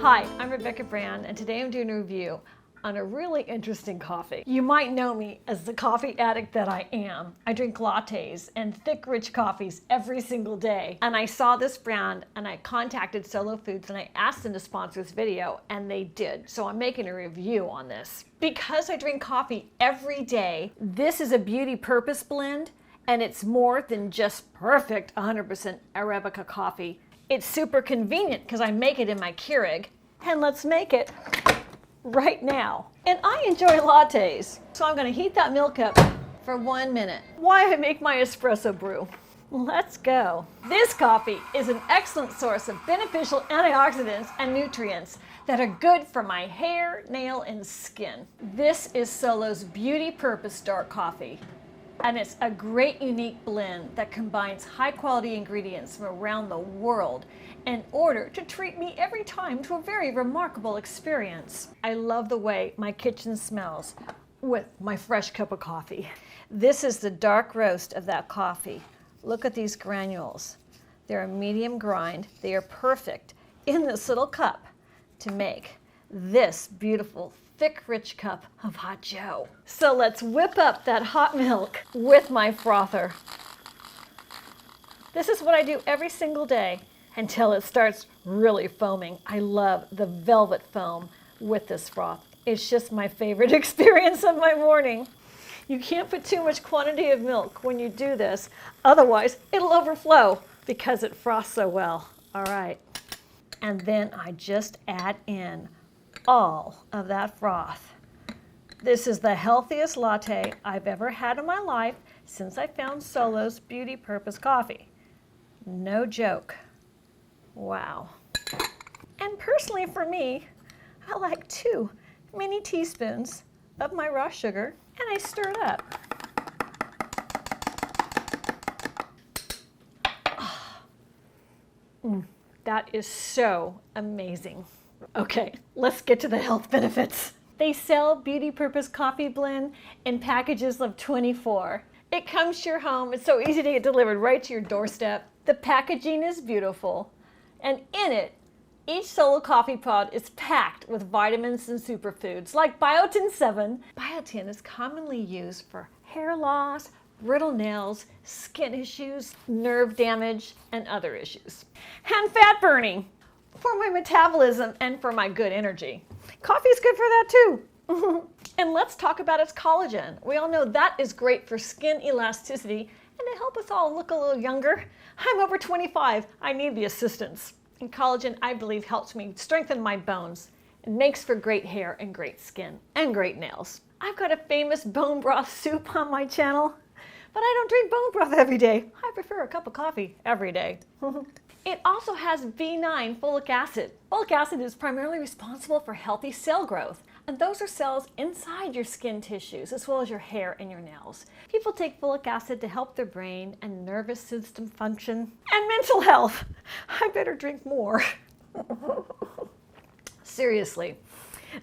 Hi, I'm Rebecca Brand, and today I'm doing a review on a really interesting coffee. You might know me as the coffee addict that I am. I drink lattes and thick, rich coffees every single day. And I saw this brand and I contacted Sollo Foods and I asked them to sponsor this video, and they did. So I'm making a review on this. Because I drink coffee every day, this is a beauty purpose blend, and it's more than just perfect 100% Arabica coffee. It's super convenient because I make it in my Keurig, and let's make it right now. And I enjoy lattes, so I'm going to heat that milk up for 1 minute while I make my espresso brew. Let's go. This coffee is an excellent source of beneficial antioxidants and nutrients that are good for my hair, nail, and skin. This is Sollo's Beauty Purpose Dark Coffee. And it's a great unique blend that combines high quality ingredients from around the world in order to treat me every time to a very remarkable experience. I love the way my kitchen smells with my fresh cup of coffee. This is the dark roast of that coffee. Look at these granules. They're a medium grind. They are perfect in this little cup to make this beautiful thick, rich cup of hot joe. So let's whip up that hot milk with my frother. This is what I do every single day until it starts really foaming. I love the velvet foam with this froth. It's just my favorite experience of my morning. You can't put too much quantity of milk when you do this, otherwise it'll overflow because it froths so well. All right, and then I just add in all of that froth. This is the healthiest latte I've ever had in my life since I found Sollo's Beauty Purpose Coffee. No joke. Wow. And personally for me, I like 2 mini teaspoons of my raw sugar, and I stir it up. That is so amazing. Okay, let's get to the health benefits. They sell Beauty Purpose Coffee Blend in packages of 24. It comes to your home. It's so easy to get delivered right to your doorstep. The packaging is beautiful. And in it, each Sollo coffee pod is packed with vitamins and superfoods like biotin 7. Biotin is commonly used for hair loss, brittle nails, skin issues, nerve damage, and other issues. And fat burning, for my metabolism and for my good energy. Coffee is good for that too. And let's talk about its collagen. We all know that is great for skin elasticity and to help us all look a little younger. I'm over 25. I need the assistance. And collagen, I believe, helps me strengthen my bones and makes for great hair and great skin and great nails. I've got a famous bone broth soup on my channel, but I don't drink bone broth every day. I prefer a cup of coffee every day. It also has B9 folic acid. Folic acid is primarily responsible for healthy cell growth, and those are cells inside your skin tissues as well as your hair and your nails. People take folic acid to help their brain and nervous system function and mental health. I better drink more. Seriously,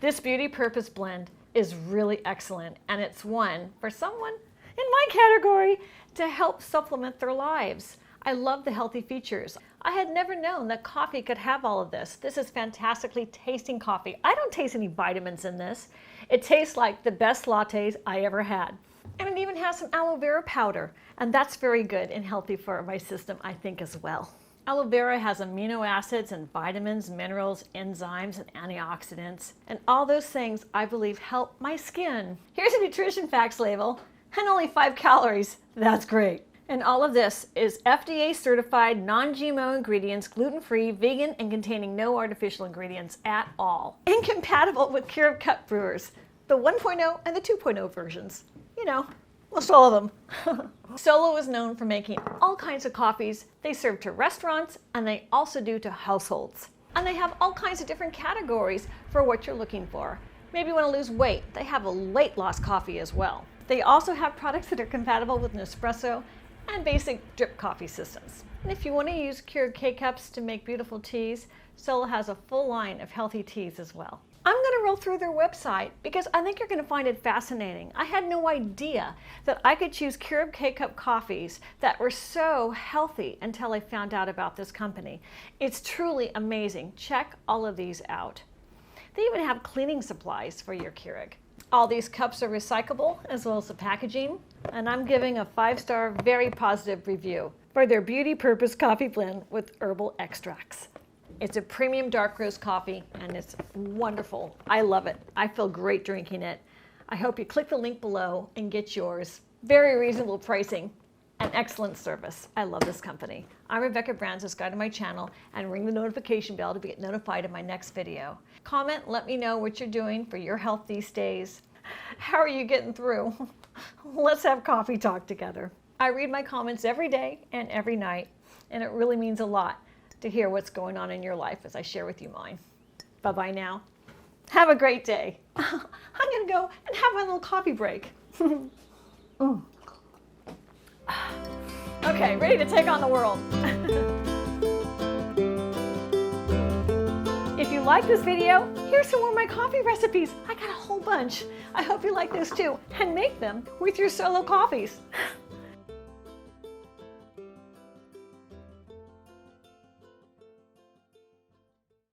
this Beauty Purpose blend is really excellent, and it's one for someone in my category to help supplement their lives. I love the healthy features. I had never known that coffee could have all of this. This is fantastically tasting coffee. I don't taste any vitamins in this. It tastes like the best lattes I ever had. And it even has some aloe vera powder, and that's very good and healthy for my system, I think, as well. Aloe vera has amino acids and vitamins, minerals, enzymes, and antioxidants, and all those things I believe help my skin. Here's a nutrition facts label, and only 5 calories. That's great. And all of this is FDA certified, non-GMO ingredients, gluten-free, vegan, and containing no artificial ingredients at all. And compatible with Keurig cup brewers, the 1.0 and the 2.0 versions. You know, most all of them. Sollo is known for making all kinds of coffees. They serve to restaurants, and they also do to households. And they have all kinds of different categories for what you're looking for. Maybe you want to lose weight. They have a weight loss coffee as well. They also have products that are compatible with Nespresso and basic drip coffee systems. And if you want to use Keurig K-Cups to make beautiful teas, Sollo has a full line of healthy teas as well. I'm going to roll through their website because I think you're going to find it fascinating. I had no idea that I could choose Keurig K-Cup coffees that were so healthy until I found out about this company. It's truly amazing. Check all of these out. They even have cleaning supplies for your Keurig. All these cups are recyclable as well as the packaging, and I'm giving a 5-star, very positive review for their beauty purpose coffee blend with herbal extracts. It's a premium dark roast coffee and it's wonderful. I love it. I feel great drinking it. I hope you click the link below and get yours. Very reasonable pricing and excellent service. I love this company. I'm Rebecca Brown. Subscribe to my channel and ring the notification bell to get notified of my next video. Comment, let me know what you're doing for your health these days. How are you getting through? Let's have coffee talk together. I read my comments every day and every night, and it really means a lot to hear what's going on in your life as I share with you mine. Bye-bye now. Have a great day. I'm gonna go and have my little coffee break. Okay, ready to take on the world. If you like this video, here's some more of my coffee recipes. I got a whole bunch. I hope you like this too, and make them with your Sollo coffees.